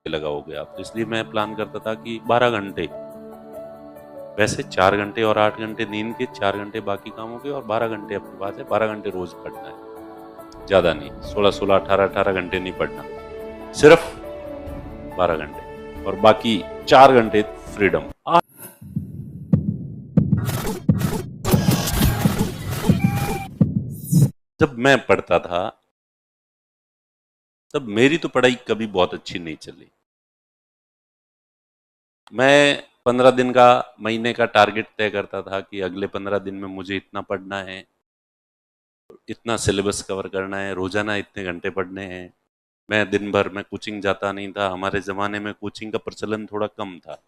लगा हो गया। तो इसलिए मैं प्लान करता था कि 12 घंटे, वैसे 4 घंटे और 8 घंटे नींद के, 4 घंटे बाकी कामों के और 12 घंटे अपने पास है। 12 घंटे रोज पढ़ना है, ज्यादा नहीं, 16-16, 18-18 घंटे नहीं पढ़ना, सिर्फ 12 घंटे और बाकी 4 घंटे फ्रीडम। जब मैं पढ़ता था तब मेरी तो पढ़ाई कभी बहुत अच्छी नहीं चली। मैं 15 दिन का, महीने का टारगेट तय करता था कि अगले 15 दिन में मुझे इतना पढ़ना है, इतना सिलेबस कवर करना है, रोजाना इतने घंटे पढ़ने हैं। मैं दिन भर में कोचिंग जाता नहीं था। हमारे ज़माने में कोचिंग का प्रचलन थोड़ा कम था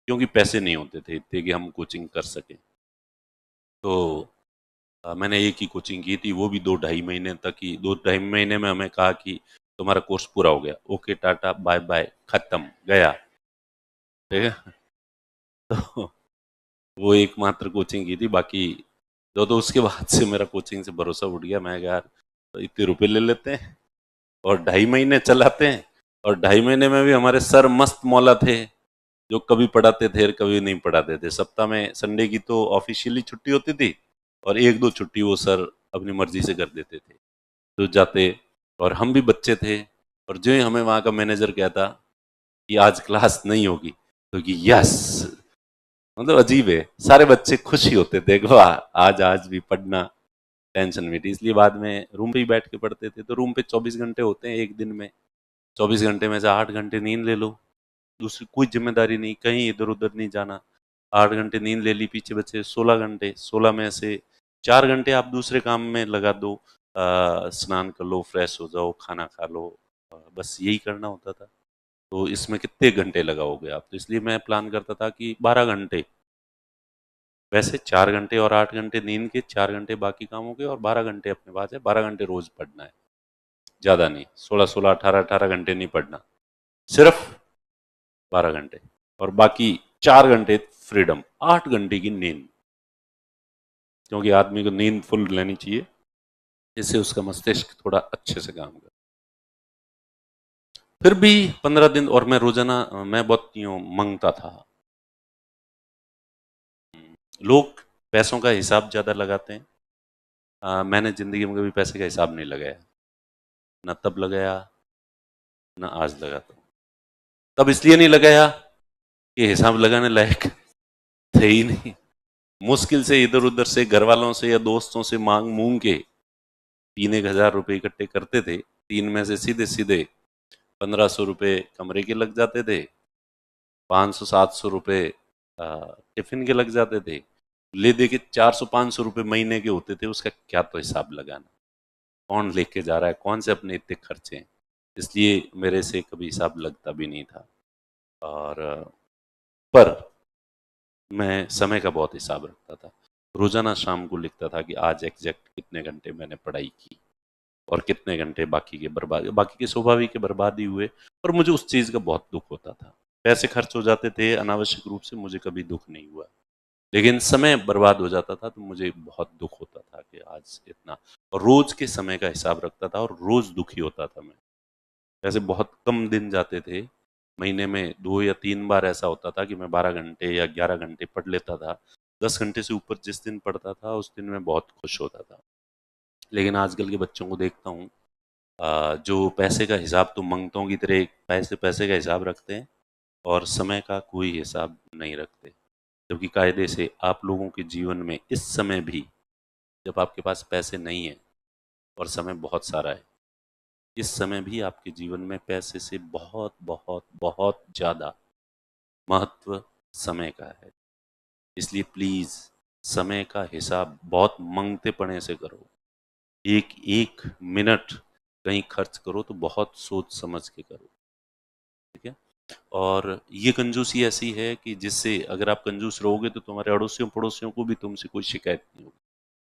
क्योंकि पैसे नहीं होते थे इतने कि हम कोचिंग कर सकें। तो मैंने एक ही कोचिंग की थी, वो भी 2-2.5 महीने तक ही। 2-2.5 महीने में हमें कहा कि तुम्हारा कोर्स पूरा हो गया, ओके टाटा बाय बाय, खत्म, गया। ठीक है। तो वो एकमात्र कोचिंग की थी। बाकी तो उसके बाद से मेरा कोचिंग से भरोसा उठ गया। मैं यार तो इतने रुपए ले लेते हैं और 2.5 महीने चलाते हैं, और 2.5 महीने में भी हमारे सर मस्त मौला थे जो कभी पढ़ाते थे और कभी नहीं पढ़ाते थे। सप्ताह में संडे की तो ऑफिशियली छुट्टी होती थी और 1-2 छुट्टी वो सर अपनी मर्जी से कर देते थे। तो जाते, और हम भी बच्चे थे, और जो ही हमें वहाँ का मैनेजर कहता कि आज क्लास नहीं होगी तो कि यस, मतलब अजीब है, सारे बच्चे खुश ही होते थे, वाह आज भी पढ़ना, टेंशन नहीं थी। इसलिए बाद में रूम पे ही बैठ के पढ़ते थे। तो रूम पे 24 घंटे होते हैं एक दिन में, 24 घंटे में से 8 घंटे नींद ले लो, दूसरी कोई जिम्मेदारी नहीं, कहीं इधर उधर नहीं जाना। 8 घंटे नींद ले ली, पीछे बचे 16 घंटे। 16 में से 4 घंटे आप दूसरे काम में लगा दो, स्नान कर लो, फ्रेश हो जाओ, खाना खा लो, बस यही करना होता था। तो इसमें कितने घंटे लगाओगे आप? तो इसलिए मैं प्लान करता था कि 12 घंटे, वैसे 4 घंटे और 8 घंटे नींद के, 4 घंटे बाकी कामों के और 12 घंटे अपने पास है। 12 घंटे रोज पढ़ना है, ज्यादा नहीं, 16-16, 18-18 घंटे नहीं पढ़ना, सिर्फ 12 घंटे और बाकी 4 घंटे फ्रीडम, 8 घंटे की नींद, क्योंकि आदमी को नींद फुल लेनी चाहिए, इससे उसका मस्तिष्क थोड़ा अच्छे से काम करे। फिर भी 15 दिन, और मैं रोजाना, मैं बहुत यूं मंगता था। लोग पैसों का हिसाब ज्यादा लगाते हैं, मैंने जिंदगी में कभी पैसे का हिसाब नहीं लगाया, ना तब लगाया ना आज लगाता हूँ। तब इसलिए नहीं लगाया कि हिसाब लगाने लायक थे ही नहीं। मुश्किल से इधर उधर से घर वालों से या दोस्तों से मांग मूंग के 3-1 हज़ार रुपये इकट्ठे करते थे। 3 में से सीधे सीधे 1500 रुपये कमरे के लग जाते थे, 500-700 रुपये टिफिन के लग जाते थे, ले दे के 400-500 रुपये महीने के होते थे। उसका क्या तो हिसाब लगाना, कौन लेके जा रहा है, कौन से अपने इतने खर्चे हैं। इसलिए मेरे से कभी हिसाब लगता भी नहीं था। और पर मैं समय का बहुत हिसाब रखता था। रोजाना शाम को लिखता था कि आज एग्जैक्ट कितने घंटे मैंने पढ़ाई की और कितने घंटे बाकी के स्वाभाविक के बर्बाद ही हुए। और मुझे उस चीज का बहुत दुख होता था। पैसे खर्च हो जाते थे अनावश्यक रूप से, मुझे कभी दुख नहीं हुआ, लेकिन समय बर्बाद हो जाता था तो मुझे बहुत दुख होता था कि आज इतना। और रोज के समय का हिसाब रखता था और रोज दुखी होता था मैं। वैसे बहुत कम दिन जाते थे, महीने में 2 या 3 बार ऐसा होता था कि मैं 12 घंटे या 11 घंटे पढ़ लेता था। 10 घंटे से ऊपर जिस दिन पढ़ता था उस दिन मैं बहुत खुश होता था। लेकिन आजकल के बच्चों को देखता हूँ, जो पैसे का हिसाब तो मंगतों की तरह पैसे पैसे का हिसाब रखते हैं और समय का कोई हिसाब नहीं रखते। जबकि कायदे से आप लोगों के जीवन में इस समय भी, जब आपके पास पैसे नहीं है और समय बहुत सारा है, इस समय भी आपके जीवन में पैसे से बहुत बहुत बहुत ज़्यादा महत्व समय का है। इसलिए प्लीज़ समय का हिसाब बहुत मंगते पड़े से करो। एक एक मिनट कहीं खर्च करो तो बहुत सोच समझ के करो, ठीक है। और ये कंजूसी ऐसी है कि जिससे अगर आप कंजूस रहोगे तो तुम्हारे अड़ोसियों पड़ोसियों को भी तुमसे कोई शिकायत नहीं होगी।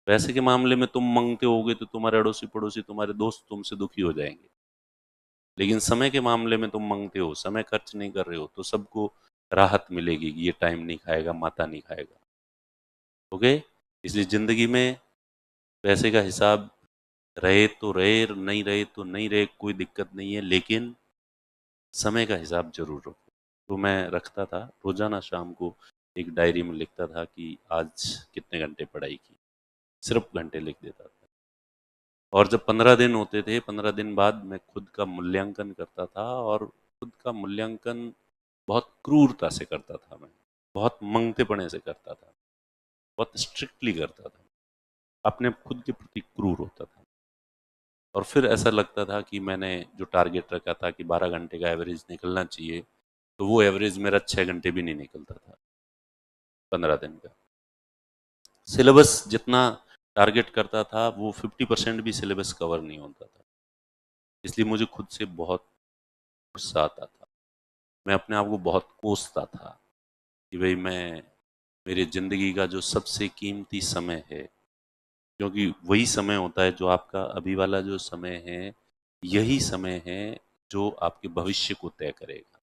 पैसे के मामले में तुम मांगते होगे तो तुम्हारे अड़ोसी पड़ोसी, तुम्हारे दोस्त तुमसे दुखी हो जाएंगे। लेकिन समय के मामले में तुम मांगते हो, समय खर्च नहीं कर रहे हो, तो सबको राहत मिलेगी कि ये टाइम नहीं खाएगा, माता नहीं खाएगा। ओके। इसलिए जिंदगी में पैसे का हिसाब रहे तो रहे, नहीं रहे तो नहीं रहे, कोई दिक्कत नहीं है, लेकिन समय का हिसाब जरूर रखो। तो मैं रखता था, रोजाना शाम को एक डायरी में लिखता था कि आज कितने घंटे पढ़ाई की, सिर्फ घंटे लिख देता था। और जब 15 दिन होते थे, 15 दिन बाद मैं खुद का मूल्यांकन करता था, और खुद का मूल्यांकन बहुत क्रूरता से करता था। मैं बहुत मंगतेपने से करता था, बहुत स्ट्रिक्टली करता था, अपने खुद के प्रति क्रूर होता था। और फिर ऐसा लगता था कि मैंने जो टारगेट रखा था कि 12 घंटे का एवरेज निकलना चाहिए, तो वो एवरेज मेरा 6 घंटे भी नहीं निकलता था 15 दिन का। सिलेबस जितना टारगेट करता था वो 50% भी सिलेबस कवर नहीं होता था। इसलिए मुझे खुद से बहुत गुस्सा आता था, मैं अपने आप को बहुत कोसता था कि भाई मैं, मेरी ज़िंदगी का जो सबसे कीमती समय है, क्योंकि वही समय होता है जो आपका अभी वाला जो समय है, यही समय है जो आपके भविष्य को तय करेगा।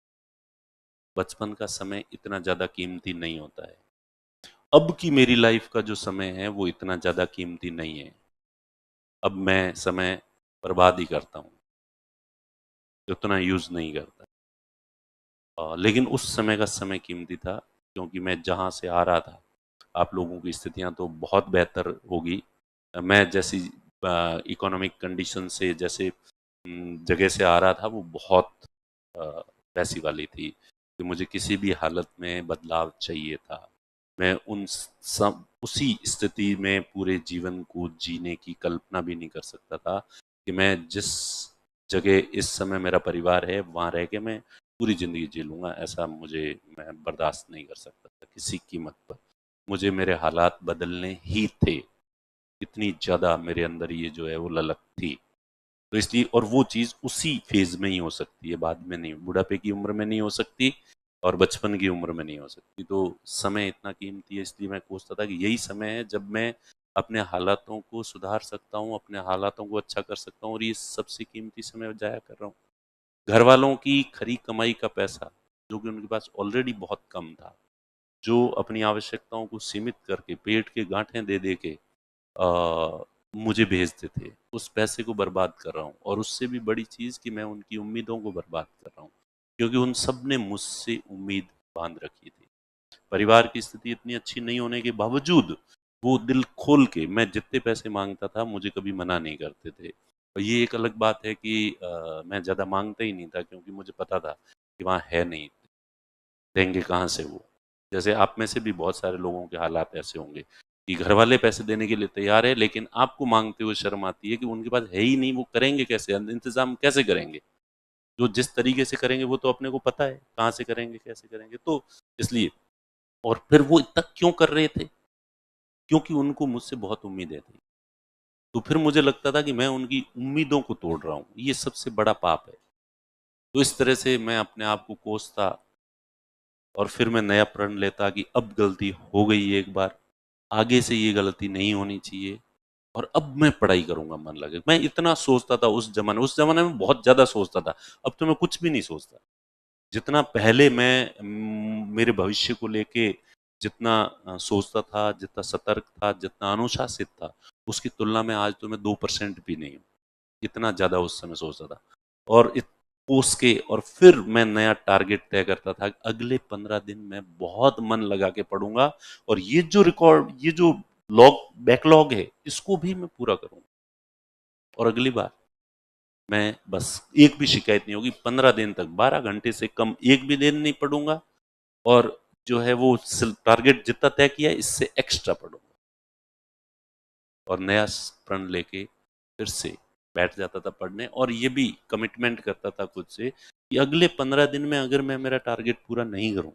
बचपन का समय इतना ज़्यादा कीमती नहीं होता है। अब की मेरी लाइफ का जो समय है वो इतना ज़्यादा कीमती नहीं है। अब मैं समय बर्बाद ही करता हूँ, उतना यूज़ नहीं करता। लेकिन उस समय का समय कीमती था, क्योंकि मैं जहाँ से आ रहा था, आप लोगों की स्थितियाँ तो बहुत बेहतर होगी। मैं जैसी इकोनॉमिक कंडीशन से, जैसे जगह से आ रहा था, वो बहुत अ, वैसी वाली थी कि मुझे किसी भी हालत में बदलाव चाहिए था। मैं उन सब उसी स्थिति में पूरे जीवन को जीने की कल्पना भी नहीं कर सकता था कि मैं जिस जगह इस समय मेरा परिवार है वहाँ रह के मैं पूरी ज़िंदगी जी लूँगा। ऐसा मुझे, मैं बर्दाश्त नहीं कर सकता था किसी कीमत पर। मुझे मेरे हालात बदलने ही थे, इतनी ज़्यादा मेरे अंदर ये जो है वो ललक थी। तो इसलिए, और वो चीज़ उसी फेज में ही हो सकती है, बाद में नहीं, बुढ़ापे की उम्र में नहीं हो सकती और बचपन की उम्र में नहीं हो सकती। तो समय इतना कीमती है, इसलिए मैं सोचता था कि यही समय है जब मैं अपने हालातों को सुधार सकता हूँ, अपने हालातों को अच्छा कर सकता हूँ, और ये सबसे कीमती समय जाया कर रहा हूँ। घर वालों की खरी कमाई का पैसा, जो कि उनके पास ऑलरेडी बहुत कम था, जो अपनी आवश्यकताओं को सीमित करके पेट के गांठें दे दे के मुझे भेजते थे, उस पैसे को बर्बाद कर रहा हूँ। और उससे भी बड़ी चीज़ कि मैं उनकी उम्मीदों को बर्बाद कर रहा हूँ, क्योंकि उन सब ने मुझसे उम्मीद बांध रखी थी। परिवार की स्थिति इतनी अच्छी नहीं होने के बावजूद वो दिल खोल के मैं जितने पैसे मांगता था मुझे कभी मना नहीं करते थे। और ये एक अलग बात है कि मैं ज़्यादा मांगता ही नहीं था, क्योंकि मुझे पता था कि वहाँ है नहीं, देंगे कहाँ से वो। जैसे आप में से भी बहुत सारे लोगों के हालात ऐसे होंगे कि घर वाले पैसे देने के लिए तैयार है, लेकिन आपको मांगते हुए शर्म आती है कि उनके पास है ही नहीं, वो करेंगे कैसे, इंतजाम कैसे करेंगे। जो जिस तरीके से करेंगे वो तो अपने को पता है कहाँ से करेंगे, कैसे करेंगे। तो इसलिए, और फिर वो इतना क्यों कर रहे थे, क्योंकि उनको मुझसे बहुत उम्मीदें थी। तो फिर मुझे लगता था कि मैं उनकी उम्मीदों को तोड़ रहा हूँ, ये सबसे बड़ा पाप है। तो इस तरह से मैं अपने आप को कोसता, और फिर मैं नया प्रण लेता कि अब गलती हो गई एक बार, आगे से ये गलती नहीं होनी चाहिए, और अब मैं पढ़ाई करूंगा मन लगे। मैं इतना सोचता था उस जमाने में बहुत ज्यादा सोचता था। अब तो मैं कुछ भी नहीं सोचता। जितना पहले मैं मेरे भविष्य को लेके जितना सोचता था, जितना सतर्क था, जितना अनुशासित था, उसकी तुलना में आज तो मैं 2% भी नहीं हूँ। इतना ज्यादा उस समय सोचता था। और पोस के, और फिर मैं नया टारगेट तय करता था, अगले 15 दिन मैं बहुत मन लगा के पढ़ूंगा, और ये जो लॉग बैकलॉग है, इसको भी मैं पूरा करूंगा। और अगली बार मैं बस, एक भी शिकायत नहीं होगी, 15 दिन तक 12 घंटे से कम एक भी दिन नहीं पढ़ूंगा, और जो है वो टारगेट जितना तय किया है इससे एक्स्ट्रा पढ़ूंगा। और नया प्रण लेके फिर से बैठ जाता था पढ़ने, और ये भी कमिटमेंट करता था खुद से कि अगले 15 दिन में अगर मैं मेरा टारगेट पूरा नहीं करूं,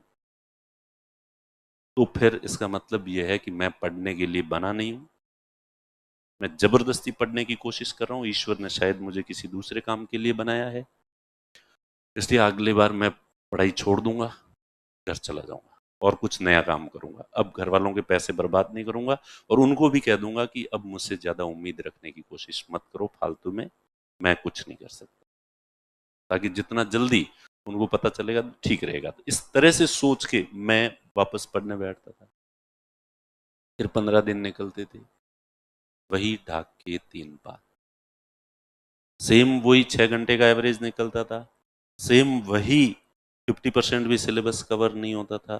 तो फिर इसका मतलब यह है कि मैं पढ़ने के लिए बना नहीं हूं, मैं जबरदस्ती पढ़ने की कोशिश कर रहा हूं, ईश्वर ने शायद मुझे किसी दूसरे काम के लिए बनाया है। इसलिए अगली बार मैं पढ़ाई छोड़ दूंगा, घर चला जाऊंगा और कुछ नया काम करूंगा। अब घर वालों के पैसे बर्बाद नहीं करूंगा, और उनको भी कह दूंगा कि अब मुझसे ज्यादा उम्मीद रखने की कोशिश मत करो फालतू में, मैं कुछ नहीं कर सकता, ताकि जितना जल्दी उनको पता चलेगा तो ठीक रहेगा। तो इस तरह से सोच के मैं वापस पढ़ने बैठता था। फिर 15 दिन निकलते थे, वही ढाक के 3 पात, सेम वही 6 घंटे का एवरेज निकलता था, सेम वही 50% भी सिलेबस कवर नहीं होता था।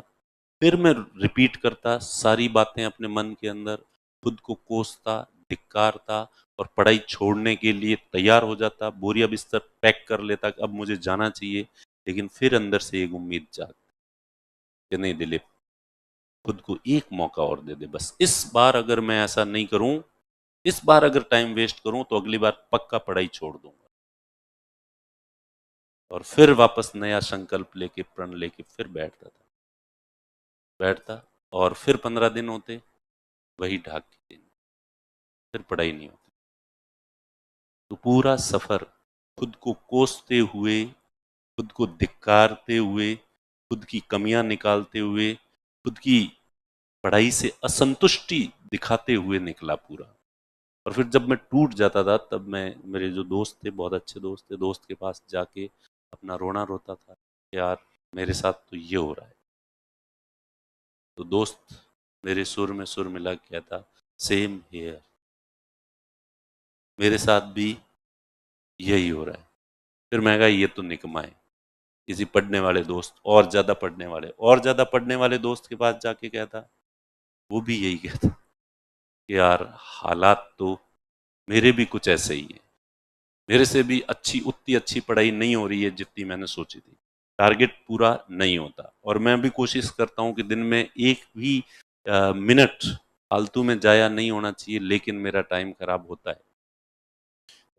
फिर मैं रिपीट करता सारी बातें अपने मन के अंदर, खुद को कोसता, धिक्कारता और पढ़ाई छोड़ने के लिए तैयार हो जाता, बोरिया बिस्तर पैक कर लेता कि अब मुझे जाना चाहिए। लेकिन फिर अंदर से एक उम्मीद जागती कि नहीं दिलीप, खुद को एक मौका और दे दे, बस इस बार अगर मैं ऐसा नहीं करूं, इस बार अगर टाइम वेस्ट करूं तो अगली बार पक्का पढ़ाई छोड़ दूंगा। और फिर वापस नया संकल्प लेके, प्रण लेके फिर बैठता और फिर 15 दिन होते, वही ढाक के दिन, फिर पढ़ाई नहीं होती। तो पूरा सफर खुद को कोसते हुए, खुद को धिक्कारते हुए, खुद की कमियां निकालते हुए, खुद की पढ़ाई से असंतुष्टि दिखाते हुए निकला पूरा। और फिर जब मैं टूट जाता था, तब मैं, मेरे जो दोस्त थे, बहुत अच्छे दोस्त थे, दोस्त के पास जाके अपना रोना रोता था कि यार मेरे साथ तो ये हो रहा है। तो दोस्त मेरे सुर में सुर मिला के कहता, सेम हियर, मेरे साथ भी यही हो रहा है। फिर मैं कहा ये तो निकम्मा है। किसी पढ़ने वाले दोस्त, और ज्यादा पढ़ने वाले, और ज्यादा पढ़ने वाले दोस्त के पास जाके कहता, वो भी यही कहता कि यार हालात तो मेरे भी कुछ ऐसे ही है, मेरे से भी उतनी अच्छी पढ़ाई नहीं हो रही है जितनी मैंने सोची थी, टारगेट पूरा नहीं होता। और मैं भी कोशिश करता हूं कि दिन में एक भी मिनट फालतू में जाया नहीं होना चाहिए, लेकिन मेरा टाइम खराब होता है।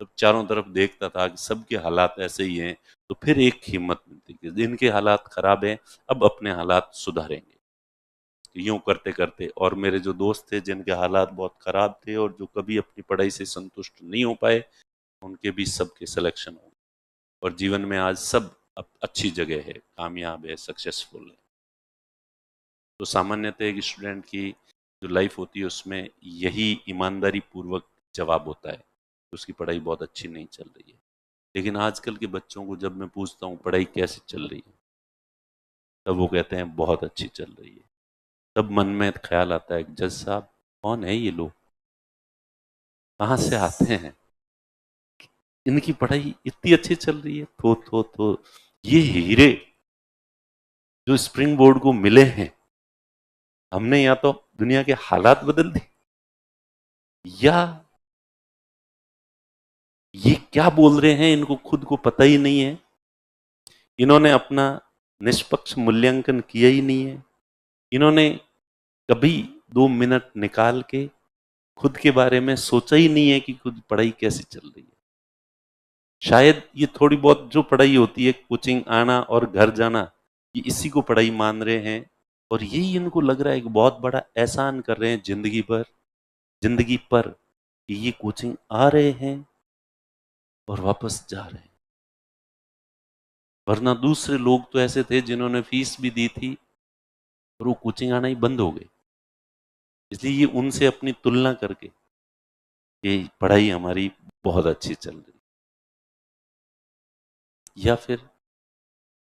तब चारों तरफ देखता था कि सबके हालात ऐसे ही हैं, तो फिर एक हिम्मत मिलती कि इनके हालात खराब हैं, अब अपने हालात सुधारेंगे। यूं करते करते, और मेरे जो दोस्त थे जिनके हालात बहुत खराब थे और जो कभी अपनी पढ़ाई से संतुष्ट नहीं हो पाए, उनके भी सबके सिलेक्शन हो गए और जीवन में आज सब अब अच्छी जगह है, कामयाब है, सक्सेसफुल है। तो सामान्यतः एक स्टूडेंट की जो लाइफ होती है उसमें यही ईमानदारी पूर्वक जवाब होता है कि उसकी पढ़ाई बहुत अच्छी नहीं चल रही है। लेकिन आजकल के बच्चों को जब मैं पूछता हूँ पढ़ाई कैसे चल रही है, तब वो कहते हैं बहुत अच्छी चल रही है। तब मन में ख्याल आता है, जज साहब कौन है ये लोग, कहाँ से आते हैं, इनकी पढ़ाई इतनी अच्छी चल रही है। तो ये हीरे जो स्प्रिंग बोर्ड को मिले हैं, हमने या तो दुनिया के हालात बदल दिए, या ये क्या बोल रहे हैं इनको खुद को पता ही नहीं है, इन्होंने अपना निष्पक्ष मूल्यांकन किया ही नहीं है, इन्होंने कभी 2 मिनट निकाल के खुद के बारे में सोचा ही नहीं है कि खुद पढ़ाई कैसी चल रही है। शायद ये थोड़ी बहुत जो पढ़ाई होती है, कोचिंग आना और घर जाना, ये इसी को पढ़ाई मान रहे हैं, और यही इनको लग रहा है कि बहुत बड़ा एहसान कर रहे हैं जिंदगी पर कि ये कोचिंग आ रहे हैं और वापस जा रहे हैं। वरना दूसरे लोग तो ऐसे थे जिन्होंने फीस भी दी थी और वो कोचिंग आना ही बंद हो गए। इसलिए ये उनसे अपनी तुलना करके कि पढ़ाई हमारी बहुत अच्छी चल रही, या फिर